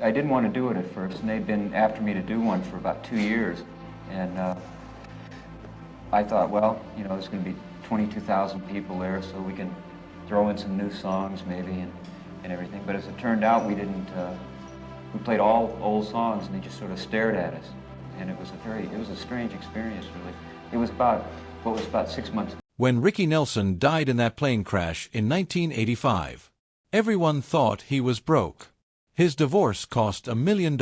I didn't want to do it at first, and they'd been after me to do one for about 2 years. And I thought, well, you know, there's going to be 22,000 people there, so we can throw in some new songs maybe and everything. But as it turned out, we didn't. We played all old songs, and they just sort of stared at us. And it was a strange experience, really. It was about 6 months. When Ricky Nelson died in that plane crash in 1985, everyone thought he was broke. His divorce cost $1 million.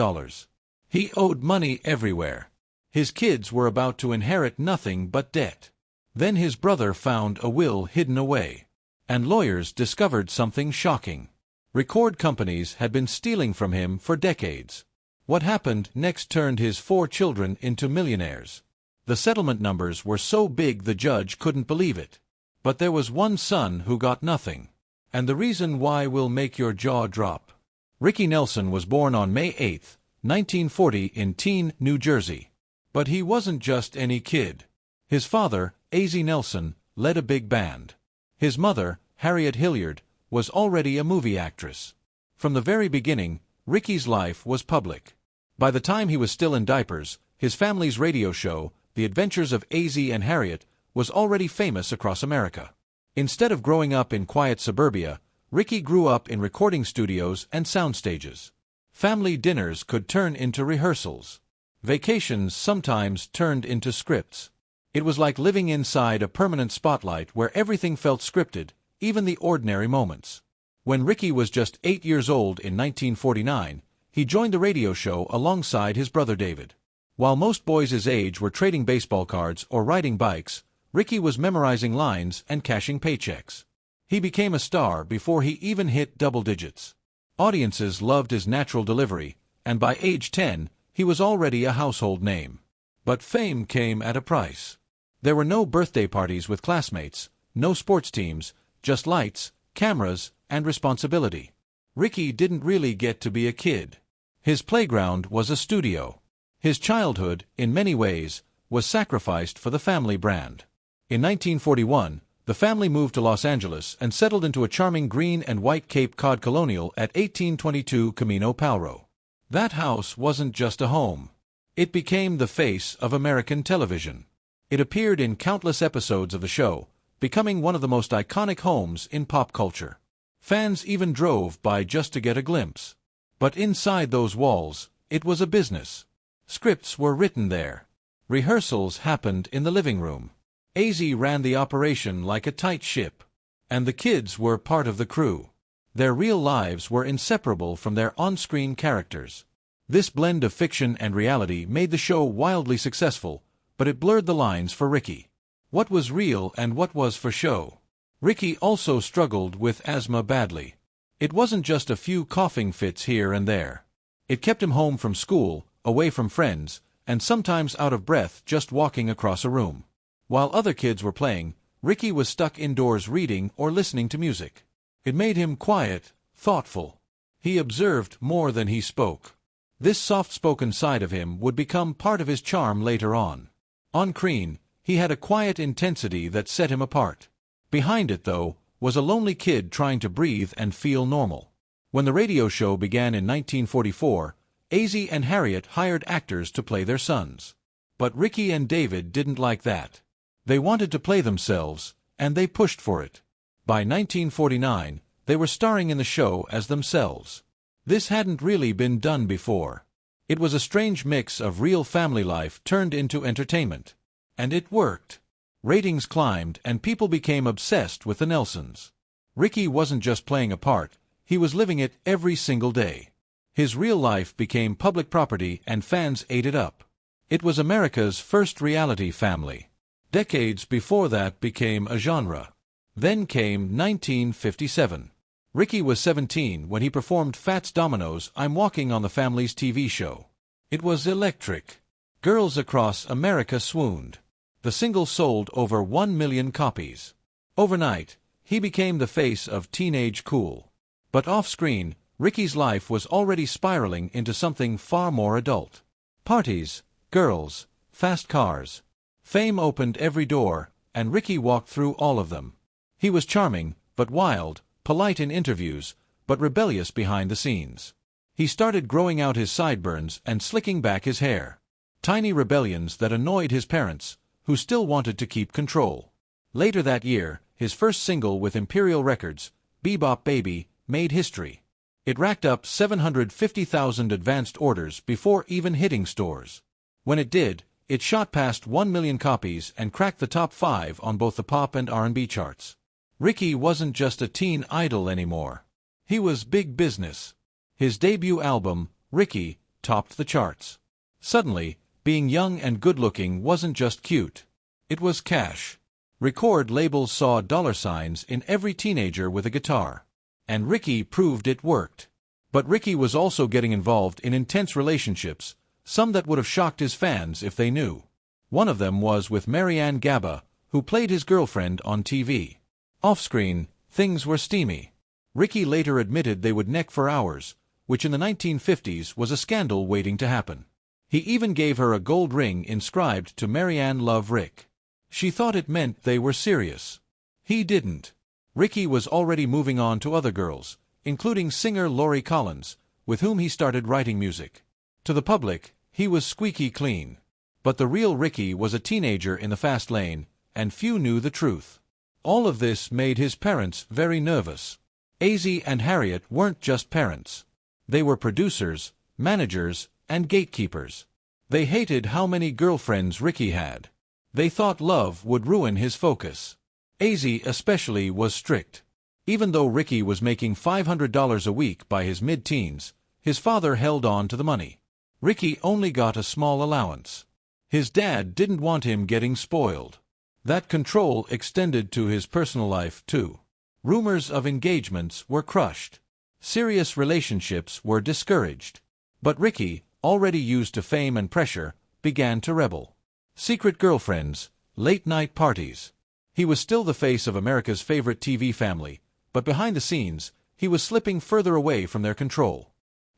He owed money everywhere. His kids were about to inherit nothing but debt. Then his brother found a will hidden away. And lawyers discovered something shocking. Record companies had been stealing from him for decades. What happened next turned his 4 children into millionaires. The settlement numbers were so big the judge couldn't believe it. But there was one son who got nothing. And the reason why will make your jaw drop. Ricky Nelson was born on May 8, 1940 in Teaneck, New Jersey. But he wasn't just any kid. His father, A.Z. Nelson, led a big band. His mother, Harriet Hilliard, was already a movie actress. From the very beginning, Ricky's life was public. By the time he was still in diapers, his family's radio show, The Adventures of A.Z. and Harriet, was already famous across America. Instead of growing up in quiet suburbia, Ricky grew up in recording studios and sound stages. Family dinners could turn into rehearsals. Vacations sometimes turned into scripts. It was like living inside a permanent spotlight where everything felt scripted, even the ordinary moments. When Ricky was just 8 years old in 1949, he joined the radio show alongside his brother David. While most boys his age were trading baseball cards or riding bikes, Ricky was memorizing lines and cashing paychecks. He became a star before he even hit double digits. Audiences loved his natural delivery, and by age 10, he was already a household name. But fame came at a price. There were no birthday parties with classmates, no sports teams, just lights, cameras, and responsibility. Ricky didn't really get to be a kid. His playground was a studio. His childhood, in many ways, was sacrificed for the family brand. In 1941, the family moved to Los Angeles and settled into a charming green and white Cape Cod colonial at 1822 Camino Palro. That house wasn't just a home. It became the face of American television. It appeared in countless episodes of the show, becoming one of the most iconic homes in pop culture. Fans even drove by just to get a glimpse. But inside those walls, it was a business. Scripts were written there. Rehearsals happened in the living room. A.Z. ran the operation like a tight ship. And the kids were part of the crew. Their real lives were inseparable from their on-screen characters. This blend of fiction and reality made the show wildly successful, but it blurred the lines for Ricky. What was real and what was for show? Ricky also struggled with asthma badly. It wasn't just a few coughing fits here and there. It kept him home from school, away from friends, and sometimes out of breath just walking across a room. While other kids were playing, Ricky was stuck indoors reading or listening to music. It made him quiet, thoughtful. He observed more than he spoke. This soft-spoken side of him would become part of his charm later on. On screen, he had a quiet intensity that set him apart. Behind it, though, was a lonely kid trying to breathe and feel normal. When the radio show began in 1944, A.Z. and Harriet hired actors to play their sons. But Ricky and David didn't like that. They wanted to play themselves, and they pushed for it. By 1949, they were starring in the show as themselves. This hadn't really been done before. It was a strange mix of real family life turned into entertainment. And it worked. Ratings climbed and people became obsessed with the Nelsons. Ricky wasn't just playing a part, he was living it every single day. His real life became public property and fans ate it up. It was America's first reality family. Decades before that became a genre. Then came 1957. Ricky was 17 when he performed Fats Domino's I'm Walking on the Family's TV show. It was electric. Girls across America swooned. The single sold over 1 million copies. Overnight, he became the face of teenage cool. But off-screen, Ricky's life was already spiraling into something far more adult. Parties, girls, fast cars. Fame opened every door, and Ricky walked through all of them. He was charming, but wild, polite in interviews, but rebellious behind the scenes. He started growing out his sideburns and slicking back his hair. Tiny rebellions that annoyed his parents, who still wanted to keep control. Later that year, his first single with Imperial Records, Bebop Baby, made history. It racked up 750,000 advanced orders before even hitting stores. When it did, it shot past 1 million copies and cracked the top 5 on both the pop and R&B charts. Ricky wasn't just a teen idol anymore. He was big business. His debut album, Ricky, topped the charts. Suddenly, being young and good-looking wasn't just cute. It was cash. Record labels saw dollar signs in every teenager with a guitar. And Ricky proved it worked. But Ricky was also getting involved in intense relationships, some that would have shocked his fans if they knew. One of them was with Marianne Gaba, who played his girlfriend on TV. Off-screen, things were steamy. Ricky later admitted they would neck for hours, which in the 1950s was a scandal waiting to happen. He even gave her a gold ring inscribed to Marianne Love Rick. She thought it meant they were serious. He didn't. Ricky was already moving on to other girls, including singer Lori Collins, with whom he started writing music. To the public, he was squeaky clean. But the real Ricky was a teenager in the fast lane, and few knew the truth. All of this made his parents very nervous. Azzie and Harriet weren't just parents. They were producers, managers, and gatekeepers. They hated how many girlfriends Ricky had. They thought love would ruin his focus. Azzie especially was strict. Even though Ricky was making $500 a week by his mid-teens, his father held on to the money. Ricky only got a small allowance. His dad didn't want him getting spoiled. That control extended to his personal life, too. Rumors of engagements were crushed. Serious relationships were discouraged. But Ricky, already used to fame and pressure, began to rebel. Secret girlfriends, late-night parties. He was still the face of America's favorite TV family, but behind the scenes, he was slipping further away from their control.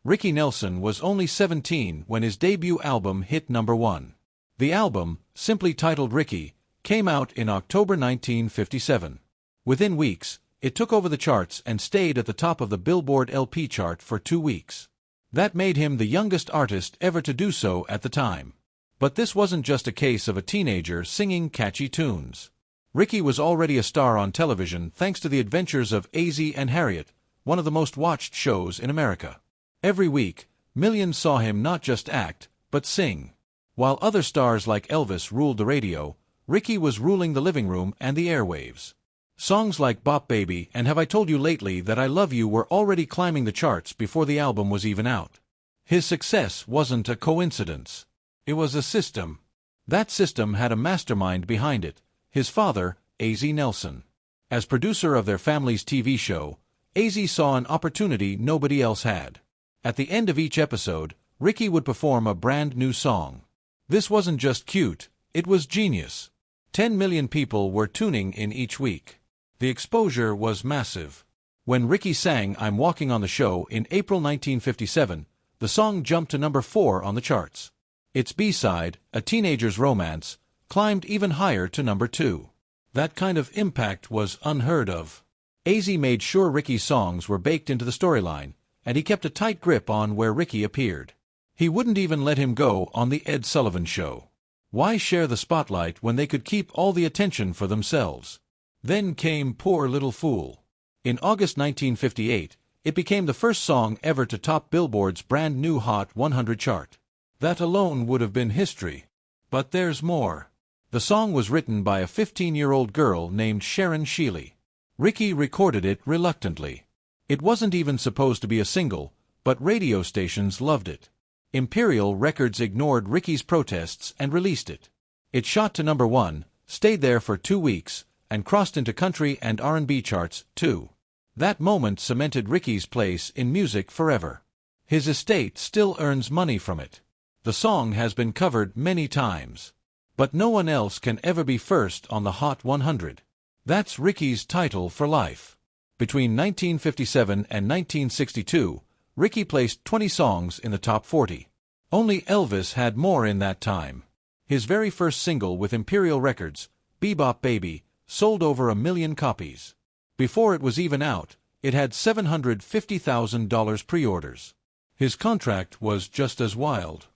Ricky Nelson was only 17 when his debut album hit #1. The album, simply titled Ricky, came out in October 1957. Within weeks, it took over the charts and stayed at the top of the Billboard LP chart for 2 weeks. That made him the youngest artist ever to do so at the time. But this wasn't just a case of a teenager singing catchy tunes. Ricky was already a star on television thanks to the adventures of Azzie and Harriet, one of the most watched shows in America. Every week, millions saw him not just act, but sing. While other stars like Elvis ruled the radio, Ricky was ruling the living room and the airwaves. Songs like Bop Baby and Have I Told You Lately That I Love You were already climbing the charts before the album was even out. His success wasn't a coincidence. It was a system. That system had a mastermind behind it, his father, Azzie Nelson. As producer of their family's TV show, Azzie saw an opportunity nobody else had. At the end of each episode, Ricky would perform a brand new song. This wasn't just cute, it was genius. 10 million people were tuning in each week. The exposure was massive. When Ricky sang I'm Walking on the Show in April 1957, the song jumped to #4 on the charts. Its B-side, A Teenager's Romance, climbed even higher to #2. That kind of impact was unheard of. Azzie made sure Ricky's songs were baked into the storyline, and he kept a tight grip on where Ricky appeared. He wouldn't even let him go on The Ed Sullivan Show. Why share the spotlight when they could keep all the attention for themselves? Then came Poor Little Fool. In August 1958, it became the first song ever to top Billboard's brand new Hot 100 chart. That alone would have been history. But there's more. The song was written by a 15-year-old girl named Sharon Sheely. Ricky recorded it reluctantly. It wasn't even supposed to be a single, but radio stations loved it. Imperial Records ignored Ricky's protests and released it. It shot to #1, stayed there for 2 weeks, and crossed into country and R&B charts, too. That moment cemented Ricky's place in music forever. His estate still earns money from it. The song has been covered many times. But no one else can ever be first on the Hot 100. That's Ricky's title for life. Between 1957 and 1962, Ricky placed 20 songs in the top 40. Only Elvis had more in that time. His very first single with Imperial Records, Bebop Baby, sold over 1 million copies. Before it was even out, it had $750,000 pre-orders. His contract was just as wild.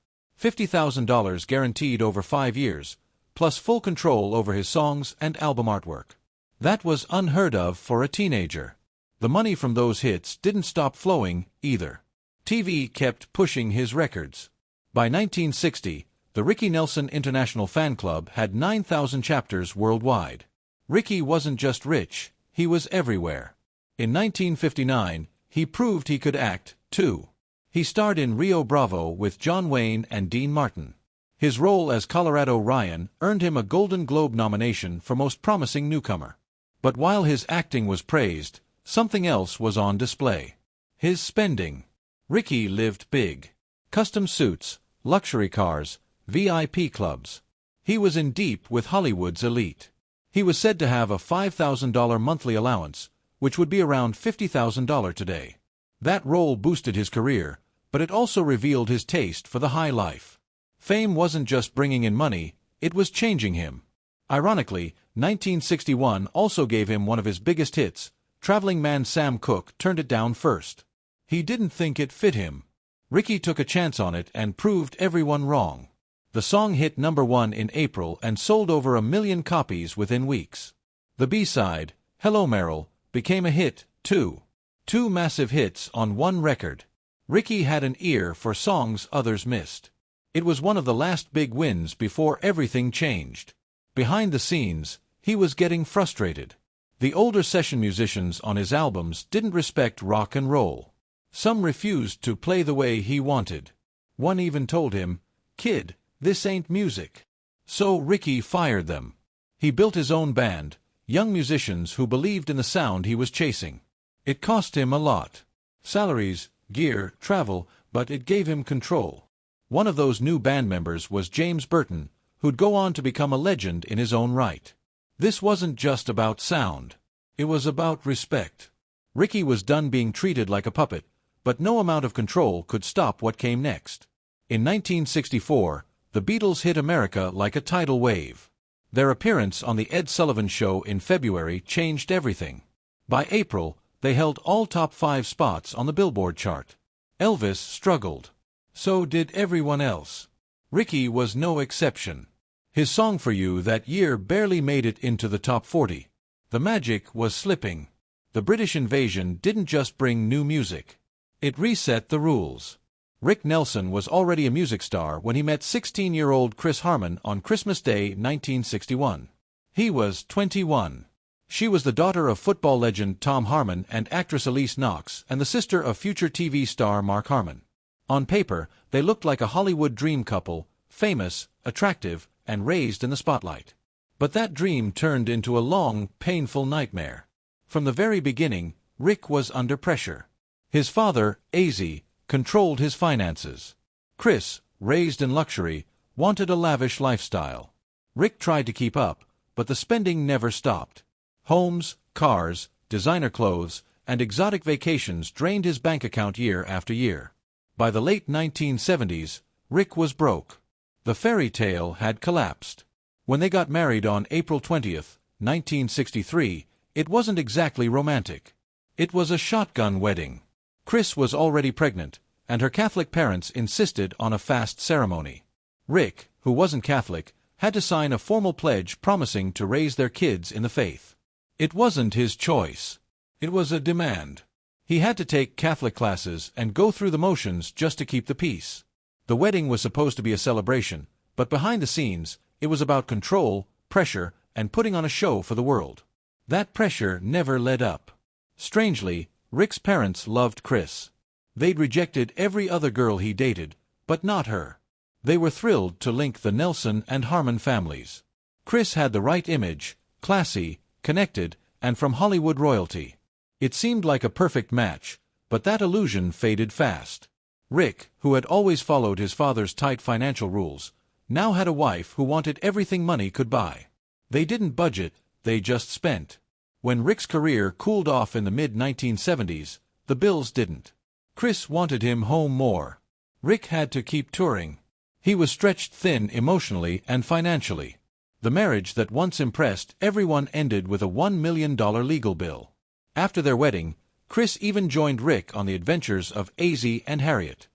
$50,000 guaranteed over 5 years, plus full control over his songs and album artwork. That was unheard of for a teenager. The money from those hits didn't stop flowing, either. TV kept pushing his records. By 1960, the Ricky Nelson International Fan Club had 9,000 chapters worldwide. Ricky wasn't just rich, he was everywhere. In 1959, he proved he could act, too. He starred in Rio Bravo with John Wayne and Dean Martin. His role as Colorado Ryan earned him a Golden Globe nomination for Most Promising Newcomer. But while his acting was praised, something else was on display. His spending. Ricky lived big. Custom suits, luxury cars, VIP clubs. He was in deep with Hollywood's elite. He was said to have a $5,000 monthly allowance, which would be around $50,000 today. That role boosted his career, but it also revealed his taste for the high life. Fame wasn't just bringing in money, it was changing him. Ironically, 1961 also gave him one of his biggest hits. Traveling man Sam Cooke turned it down first. He didn't think it fit him. Ricky took a chance on it and proved everyone wrong. The song hit #1 in April and sold over 1 million copies within weeks. The B-side, Hello Merrill, became a hit, too. 2 massive hits on one record. Ricky had an ear for songs others missed. It was one of the last big wins before everything changed. Behind the scenes, he was getting frustrated. The older session musicians on his albums didn't respect rock and roll. Some refused to play the way he wanted. One even told him, "Kid, this ain't music." So Ricky fired them. He built his own band, young musicians who believed in the sound he was chasing. It cost him a lot. Salaries, gear, travel, but it gave him control. One of those new band members was James Burton, who'd go on to become a legend in his own right. This wasn't just about sound. It was about respect. Ricky was done being treated like a puppet, but no amount of control could stop what came next. In 1964, the Beatles hit America like a tidal wave. Their appearance on The Ed Sullivan Show in February changed everything. By April, they held all top 5 spots on the Billboard chart. Elvis struggled. So did everyone else. Ricky was no exception. His Song for You that year barely made it into the top 40. The magic was slipping. The British invasion didn't just bring new music. It reset the rules. Rick Nelson was already a music star when he met 16-year-old Chris Harmon on Christmas Day 1961. He was 21. She was the daughter of football legend Tom Harmon and actress Elise Knox, and the sister of future TV star Mark Harmon. On paper, they looked like a Hollywood dream couple, famous, attractive, and raised in the spotlight. But that dream turned into a long, painful nightmare. From the very beginning, Rick was under pressure. His father, AZ, controlled his finances. Chris, raised in luxury, wanted a lavish lifestyle. Rick tried to keep up, but the spending never stopped. Homes, cars, designer clothes, and exotic vacations drained his bank account year after year. By the late 1970s, Rick was broke. The fairy tale had collapsed. When they got married on April 20th, 1963, it wasn't exactly romantic. It was a shotgun wedding. Chris was already pregnant, and her Catholic parents insisted on a fast ceremony. Rick, who wasn't Catholic, had to sign a formal pledge promising to raise their kids in the faith. It wasn't his choice. It was a demand. He had to take Catholic classes and go through the motions just to keep the peace. The wedding was supposed to be a celebration, but behind the scenes, it was about control, pressure, and putting on a show for the world. That pressure never let up. Strangely, Rick's parents loved Chris. They'd rejected every other girl he dated, but not her. They were thrilled to link the Nelson and Harmon families. Chris had the right image, classy, connected, and from Hollywood royalty. It seemed like a perfect match, but that illusion faded fast. Rick, who had always followed his father's tight financial rules, now had a wife who wanted everything money could buy. They didn't budget, they just spent. When Rick's career cooled off in the mid-1970s, the bills didn't. Chris wanted him home more. Rick had to keep touring. He was stretched thin emotionally and financially. The marriage that once impressed everyone ended with a $1 million legal bill. After their wedding, Chris even joined Rick on the adventures of AZ and Harriet.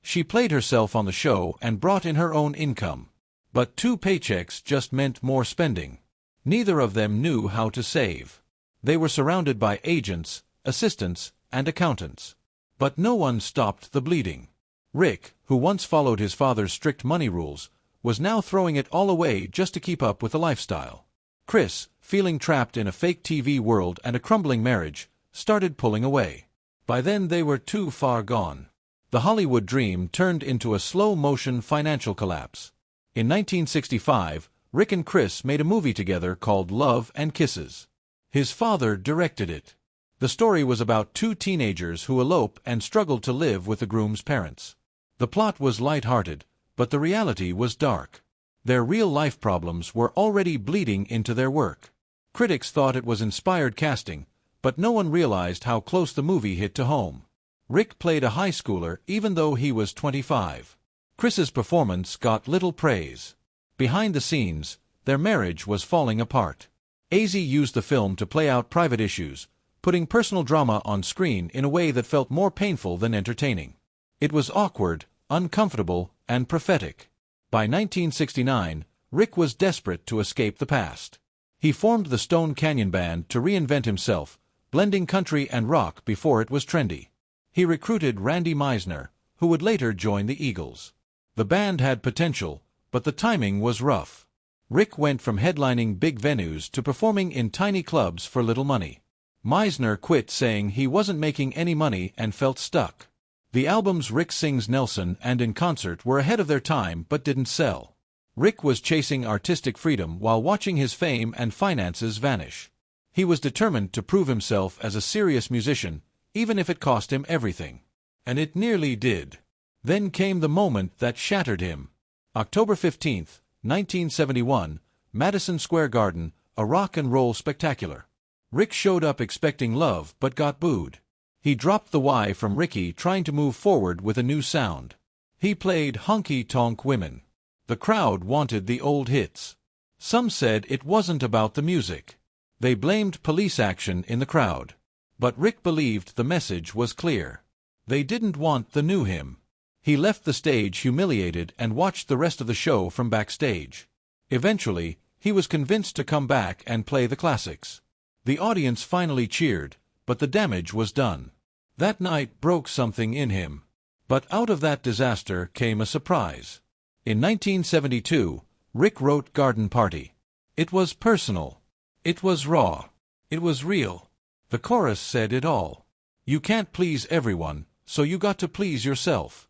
She played herself on the show and brought in her own income. But 2 paychecks just meant more spending. Neither of them knew how to save. They were surrounded by agents, assistants, and accountants. But no one stopped the bleeding. Rick, who once followed his father's strict money rules, was now throwing it all away just to keep up with the lifestyle. Chris, feeling trapped in a fake TV world and a crumbling marriage, started pulling away. By then they were too far gone. The Hollywood dream turned into a slow-motion financial collapse. In 1965, Rick and Chris made a movie together called Love and Kisses. His father directed it. The story was about 2 teenagers who elope and struggled to live with the groom's parents. The plot was light-hearted, but the reality was dark. Their real-life problems were already bleeding into their work. Critics thought it was inspired casting, but no one realized how close the movie hit to home. Rick played a high schooler even though he was 25. Chris's performance got little praise. Behind the scenes, their marriage was falling apart. AZ used the film to play out private issues, putting personal drama on screen in a way that felt more painful than entertaining. It was awkward, uncomfortable, and prophetic. By 1969, Rick was desperate to escape the past. He formed the Stone Canyon Band to reinvent himself, blending country and rock before it was trendy. He recruited Randy Meisner, who would later join the Eagles. The band had potential, but the timing was rough. Rick went from headlining big venues to performing in tiny clubs for little money. Meisner quit saying he wasn't making any money and felt stuck. The albums Rick Sings Nelson and In Concert were ahead of their time but didn't sell. Rick was chasing artistic freedom while watching his fame and finances vanish. He was determined to prove himself as a serious musician, even if it cost him everything. And it nearly did. Then came the moment that shattered him. October 15, 1971, Madison Square Garden, a rock and roll spectacular. Rick showed up expecting love but got booed. He dropped the Y from Ricky trying to move forward with a new sound. He played honky-tonk women. The crowd wanted the old hits. Some said it wasn't about the music. They blamed police action in the crowd. But Rick believed the message was clear. They didn't want the new him. He left the stage humiliated and watched the rest of the show from backstage. Eventually, he was convinced to come back and play the classics. The audience finally cheered, but the damage was done. That night broke something in him. But out of that disaster came a surprise. In 1972, Rick wrote Garden Party. It was personal. It was raw. It was real. The chorus said it all. You can't please everyone, so you got to please yourself.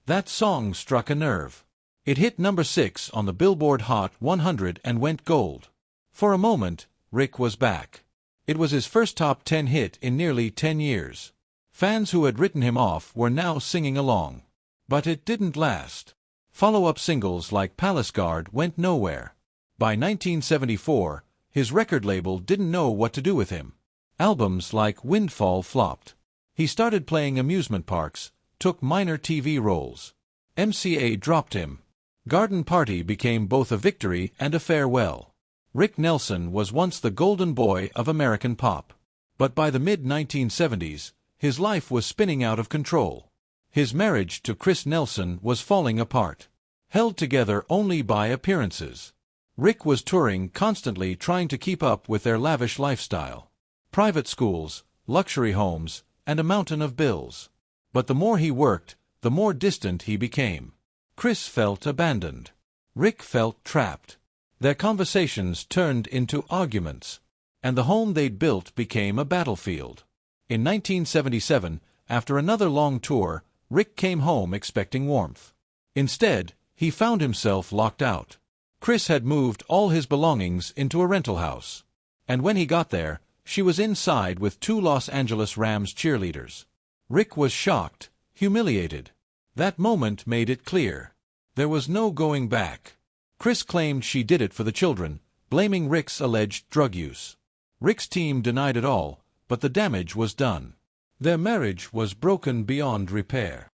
That song struck a nerve. It hit number 6 on the Billboard Hot 100 and went gold. For a moment, Rick was back. It was his first top 10 hit in nearly 10 years. Fans who had written him off were now singing along. But it didn't last. Follow-up singles like Palace Guard went nowhere. By 1974, his record label didn't know what to do with him. Albums like Windfall flopped. He started playing amusement parks, took minor TV roles. MCA dropped him. Garden Party became both a victory and a farewell. Rick Nelson was once the golden boy of American pop. But by the mid-1970s, his life was spinning out of control. His marriage to Chris Nelson was falling apart. Held together only by appearances. Rick was touring constantly trying to keep up with their lavish lifestyle. Private schools, luxury homes, and a mountain of bills. But the more he worked, the more distant he became. Chris felt abandoned. Rick felt trapped. Their conversations turned into arguments, and the home they'd built became a battlefield. In 1977, after another long tour, Rick came home expecting warmth. Instead, he found himself locked out. Chris had moved all his belongings into a rental house. And when he got there, she was inside with 2 Los Angeles Rams cheerleaders. Rick was shocked, humiliated. That moment made it clear. There was no going back. Chris claimed she did it for the children, blaming Rick's alleged drug use. Rick's team denied it all, but the damage was done. Their marriage was broken beyond repair.